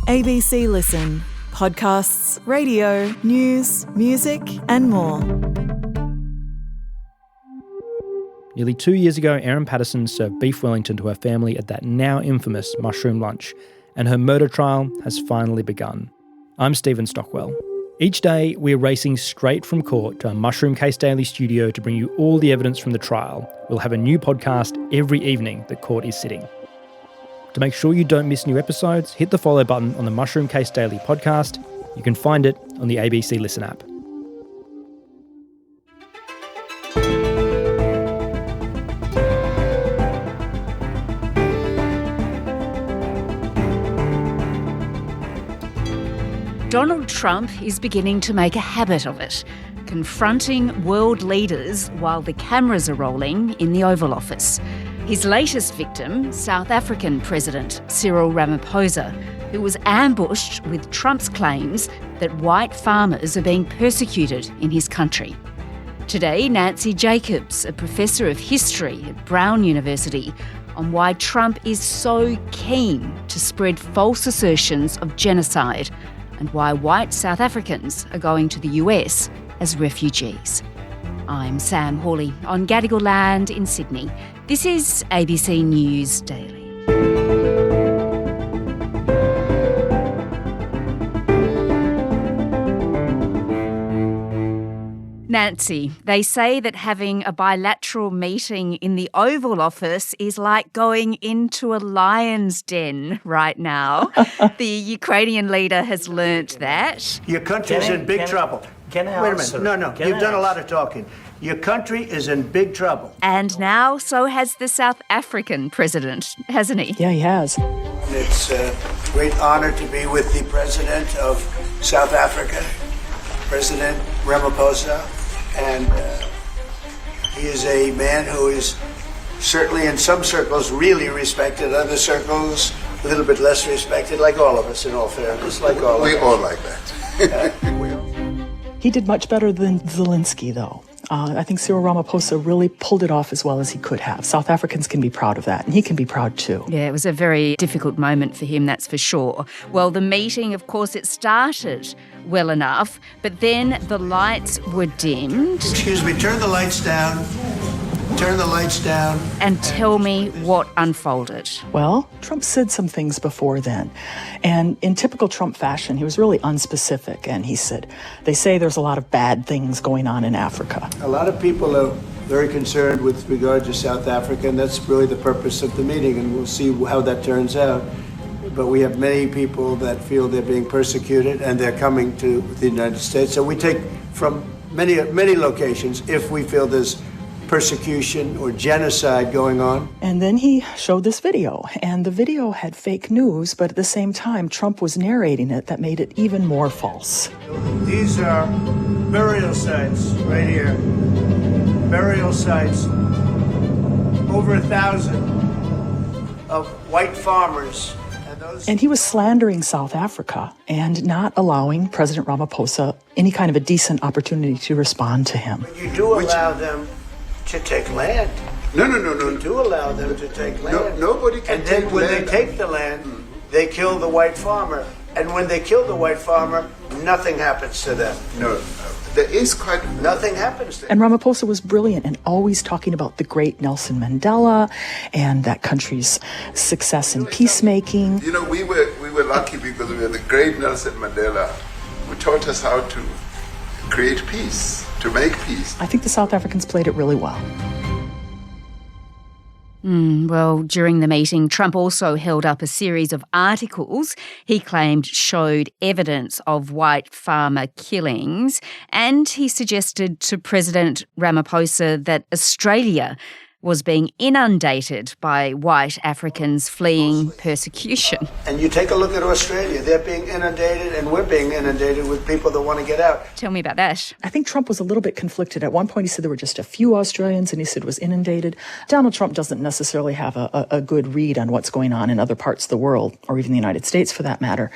ABC Listen. Podcasts, radio, news, music and more. Nearly 2 years ago, Erin Patterson served beef Wellington to her family at that now infamous mushroom lunch, and her murder trial has finally begun. I'm Stephen Stockwell. Each day, we're racing straight from court to our Mushroom Case Daily studio to bring you all the evidence from the trial. We'll have a new podcast every evening that court is sitting. To make sure you don't miss new episodes, hit the follow button on the Mushroom Case Daily podcast. You can find it on the ABC Listen app. Donald Trump is beginning to make a habit of it, confronting world leaders while the cameras are rolling in the Oval Office. His latest victim, South African President Cyril Ramaphosa, who was ambushed with Trump's claims that white farmers are being persecuted in his country. Today, Nancy Jacobs, a professor of history at Brown University, on why Trump is so keen to spread false assertions of genocide and why white South Africans are going to the US as refugees. I'm Sam Hawley on Gadigal land in Sydney. This is ABC News Daily. Nancy, they say that having a bilateral meeting in the Oval Office is like going into a lion's den right now. The Ukrainian leader has learnt that. Your country's in big trouble. Wait a minute. No. You've done a lot of talking. Your country is in big trouble. And now so has the South African president, hasn't he? Yeah, he has. It's a great honor to be with the president of South Africa, President Ramaphosa. And he is a man who is certainly in some circles really respected, other circles a little bit less respected, like all of us, in all fairness, like all of us. We all like that. He did much better than Zelensky, though. I think Cyril Ramaphosa really pulled it off as well as he could have. South Africans can be proud of that, and he can be proud too. Yeah, it was a very difficult moment for him, that's for sure. Well, the meeting, of course, it started well enough, but then the lights were dimmed. Excuse me, turn the lights down. Turn the lights down. And tell me what unfolded. Well, Trump said some things before then. And in typical Trump fashion, he was really unspecific. And he said, they say there's a lot of bad things going on in Africa. A lot of people are very concerned with regard to South Africa, and that's really the purpose of the meeting, and we'll see how that turns out. But we have many people that feel they're being persecuted, and they're coming to the United States. So we take from many locations if we feel there's persecution or genocide going on. And then he showed this video, and the video had fake news, but at the same time, Trump was narrating it. That made it even more false. These are burial sites right here. Burial sites, over 1,000 of white farmers. And he was slandering South Africa and not allowing President Ramaphosa any kind of a decent opportunity to respond to him. But you do allow them to take land. No. You do allow them to take land. Nobody can take land. And then when they take the land, they kill the white farmer. And when they kill the white farmer, nothing happens to them. No. There is quite... Nothing happens to them. And Ramaphosa was brilliant and always talking about the great Nelson Mandela and that country's success in peacemaking. You know, we were lucky because we had the great Nelson Mandela who taught us how to create peace, to make peace. I think the South Africans played it really well. Well, during the meeting, Trump also held up a series of articles he claimed showed evidence of white farmer killings, and he suggested to President Ramaphosa that Australia was being inundated by white Africans fleeing persecution. And you take a look at Australia, they're being inundated and we're being inundated with people that want to get out. Tell me about that. I think Trump was a little bit conflicted. At one point he said there were just a few Australians and he said it was inundated. Donald Trump doesn't necessarily have a good read on what's going on in other parts of the world, or even the United States for that matter.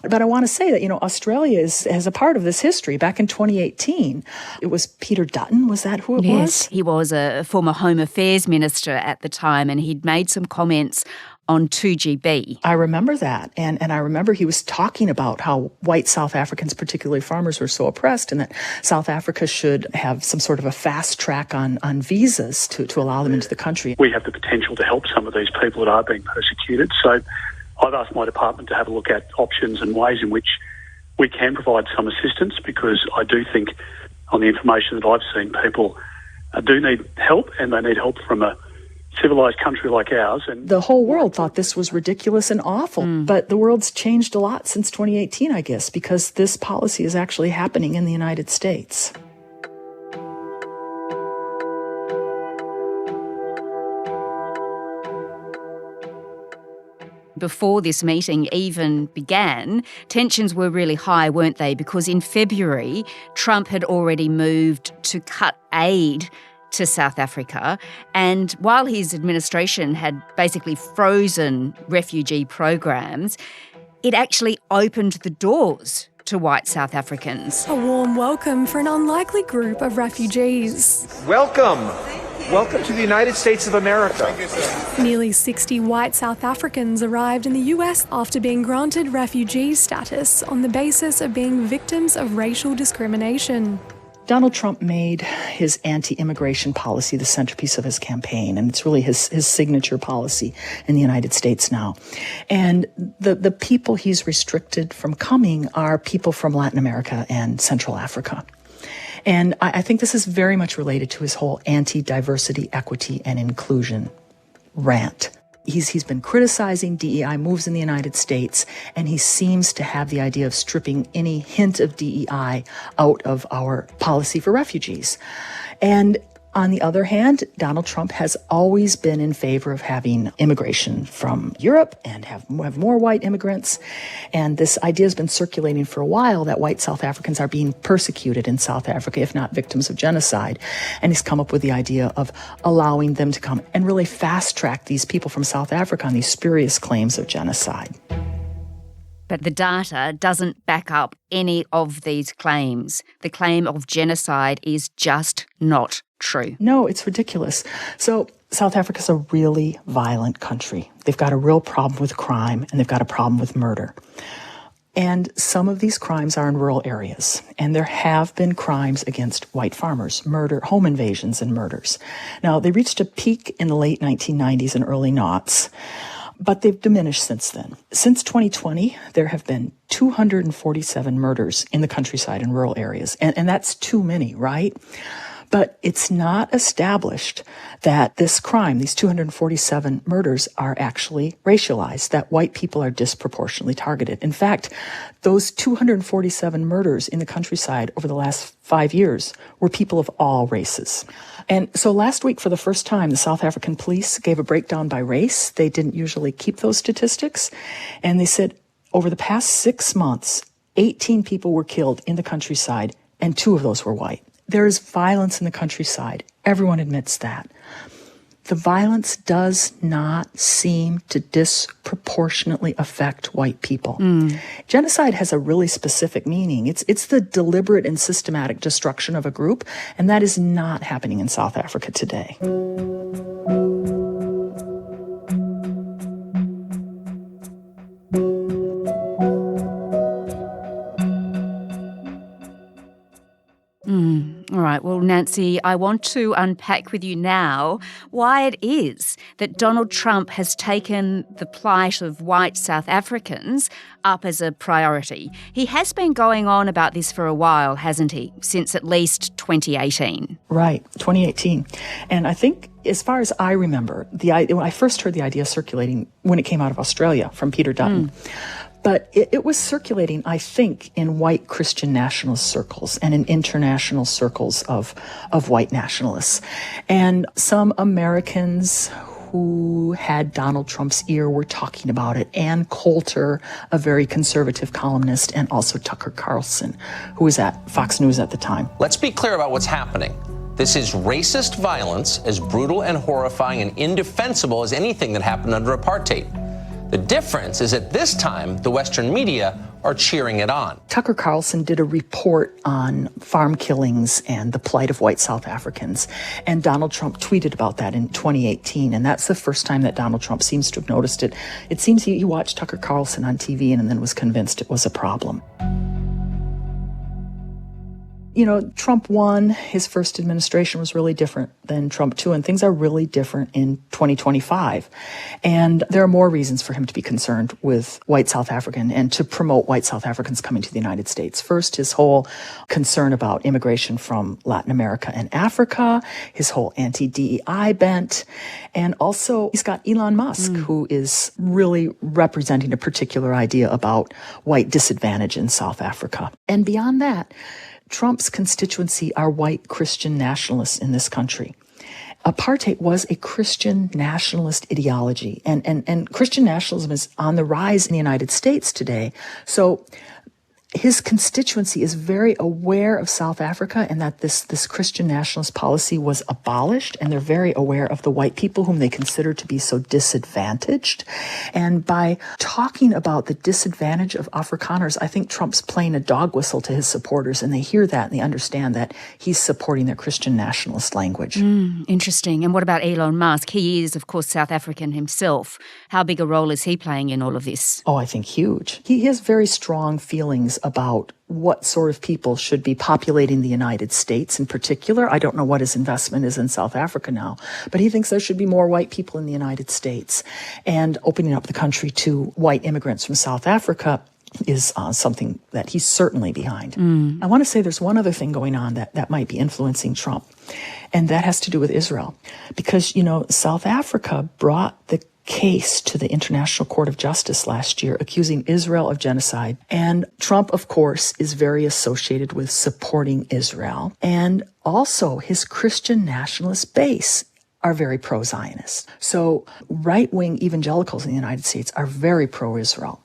But I want to say that, you know, Australia is a part of this history. Back in 2018, it was Peter Dutton, was that who it was? Yes, he was a former Home Affairs Minister at the time, and he'd made some comments on 2GB. I remember that. And I remember he was talking about how white South Africans, particularly farmers, were so oppressed and that South Africa should have some sort of a fast track on visas to allow them into the country. We have the potential to help some of these people that are being persecuted. So I've asked my department to have a look at options and ways in which we can provide some assistance, because I do think on the information that I've seen, people do need help, and they need help from a civilized country like ours. And the whole world thought this was ridiculous and awful, but the world's changed a lot since 2018, I guess, because this policy is actually happening in the United States. Before this meeting even began, tensions were really high, weren't they? Because in February, Trump had already moved to cut aid to South Africa. And while his administration had basically frozen refugee programs, it actually opened the doors to white South Africans. A warm welcome for an unlikely group of refugees. Welcome. Welcome to the United States of America. Nearly 60 white South Africans arrived in the US after being granted refugee status on the basis of being victims of racial discrimination. Donald Trump made his anti-immigration policy the centerpiece of his campaign, and it's really his signature policy in the United States now. And the people he's restricted from coming are people from Latin America and Central Africa. And I think this is very much related to his whole anti-diversity, equity, and inclusion rant. He's been criticizing DEI moves in the United States, and he seems to have the idea of stripping any hint of DEI out of our policy for refugees. And on the other hand, Donald Trump has always been in favor of having immigration from Europe and have more white immigrants. And this idea has been circulating for a while that white South Africans are being persecuted in South Africa, if not victims of genocide. And he's come up with the idea of allowing them to come and really fast track these people from South Africa on these spurious claims of genocide. But the data doesn't back up any of these claims. The claim of genocide is just not true. No, it's ridiculous. So South Africa's a really violent country. They've got a real problem with crime, and they've got a problem with murder. And some of these crimes are in rural areas. And there have been crimes against white farmers, murder, home invasions and murders. Now, they reached a peak in the late 1990s and early noughts, but they've diminished since then. Since 2020, there have been 247 murders in the countryside and rural areas. And that's too many, right? But it's not established that this crime, these 247 murders, are actually racialized, that white people are disproportionately targeted. In fact, those 247 murders in the countryside over the last 5 years were people of all races. And so last week, for the first time, the South African police gave a breakdown by race. They didn't usually keep those statistics. And they said over the past 6 months, 18 people were killed in the countryside, and 2 of those were white. There is violence in the countryside. Everyone admits that. The violence does not seem to disproportionately affect white people. Genocide has a really specific meaning. It's the deliberate and systematic destruction of a group, and that is not happening in South Africa today. All right, well, Nancy, I want to unpack with you now why it is that Donald Trump has taken the plight of white South Africans up as a priority. He has been going on about this for a while, hasn't he? Since at least 2018. Right, 2018. And I think, as far as I remember, when I first heard the idea circulating when it came out of Australia from Peter Dutton, but it was circulating, I think, in white Christian nationalist circles and in international circles of white nationalists. And some Americans who had Donald Trump's ear were talking about it. Ann Coulter, a very conservative columnist, and also Tucker Carlson, who was at Fox News at the time. Let's be clear about what's happening. This is racist violence, as brutal and horrifying and indefensible as anything that happened under apartheid. The difference is that this time, the Western media are cheering it on. Tucker Carlson did a report on farm killings and the plight of white South Africans, and Donald Trump tweeted about that in 2018, and that's the first time that Donald Trump seems to have noticed it. It seems he watched Tucker Carlson on TV and then was convinced it was a problem. You know, Trump 1, his first administration was really different than Trump 2, and things are really different in 2025. And there are more reasons for him to be concerned with white South African and to promote white South Africans coming to the United States. First, his whole concern about immigration from Latin America and Africa, his whole anti-DEI bent, and also he's got Elon Musk, who is really representing a particular idea about white disadvantage in South Africa. And beyond that, Trump's constituency are white Christian nationalists in this country. Apartheid was a Christian nationalist ideology, and Christian nationalism is on the rise in the United States today. So his constituency is very aware of South Africa and that this Christian nationalist policy was abolished, and they're very aware of the white people whom they consider to be so disadvantaged. And by talking about the disadvantage of Afrikaners, I think Trump's playing a dog whistle to his supporters, and they hear that and they understand that he's supporting their Christian nationalist language. Interesting. And what about Elon Musk? He is, of course, South African himself. How big a role is he playing in all of this? Oh, I think huge. He has very strong feelings about what sort of people should be populating the United States in particular. I don't know what his investment is in South Africa now, but he thinks there should be more white people in the United States. And opening up the country to white immigrants from South Africa is something that he's certainly behind. I want to say there's one other thing going on that might be influencing Trump, and that has to do with Israel. Because, you know, South Africa brought the case to the International Court of Justice last year, accusing Israel of genocide. And Trump, of course, is very associated with supporting Israel. And also his Christian nationalist base are very pro-Zionist. So right-wing evangelicals in the United States are very pro-Israel.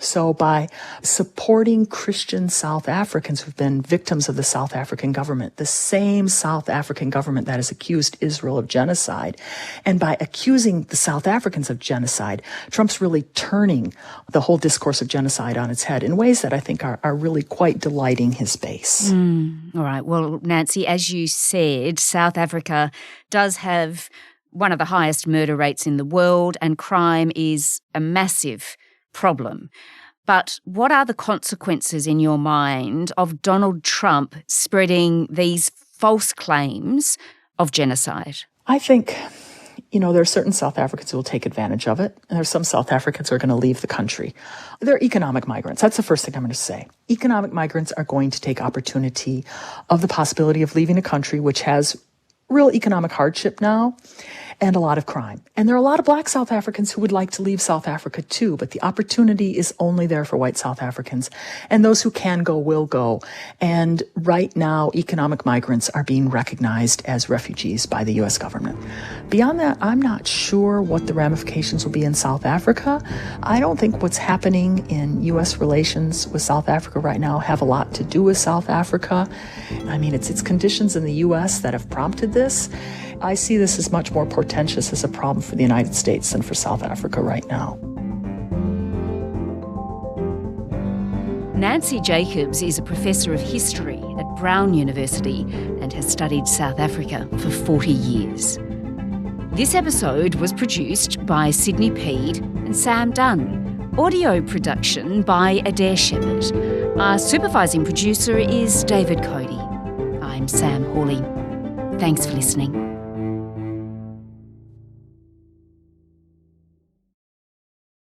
So by supporting Christian South Africans who've been victims of the South African government, the same South African government that has accused Israel of genocide, and by accusing the South Africans of genocide, Trump's really turning the whole discourse of genocide on its head in ways that I think are really quite delighting his base. All right. Well, Nancy, as you said, South Africa does have one of the highest murder rates in the world, and crime is a massive problem. But what are the consequences in your mind of Donald Trump spreading these false claims of genocide? I think, you know, there are certain South Africans who will take advantage of it, and there are some South Africans who are going to leave the country. They're economic migrants. That's the first thing I'm going to say. Economic migrants are going to take opportunity of the possibility of leaving a country which has real economic hardship now and a lot of crime. And there are a lot of black South Africans who would like to leave South Africa too, but the opportunity is only there for white South Africans. And those who can go will go. And right now, economic migrants are being recognized as refugees by the U.S. government. Beyond that, I'm not sure what the ramifications will be in South Africa. I don't think what's happening in U.S. relations with South Africa right now have a lot to do with South Africa. I mean, it's conditions in the U.S. that have prompted this. I see this as much more portentous as a problem for the United States than for South Africa right now. Nancy Jacobs is a professor of history at Brown University and has studied South Africa for 40 years. This episode was produced by Sydney Peed and Sam Dunn. Audio production by Adair Shepherd. Our supervising producer is David Cody. I'm Sam Hawley. Thanks for listening.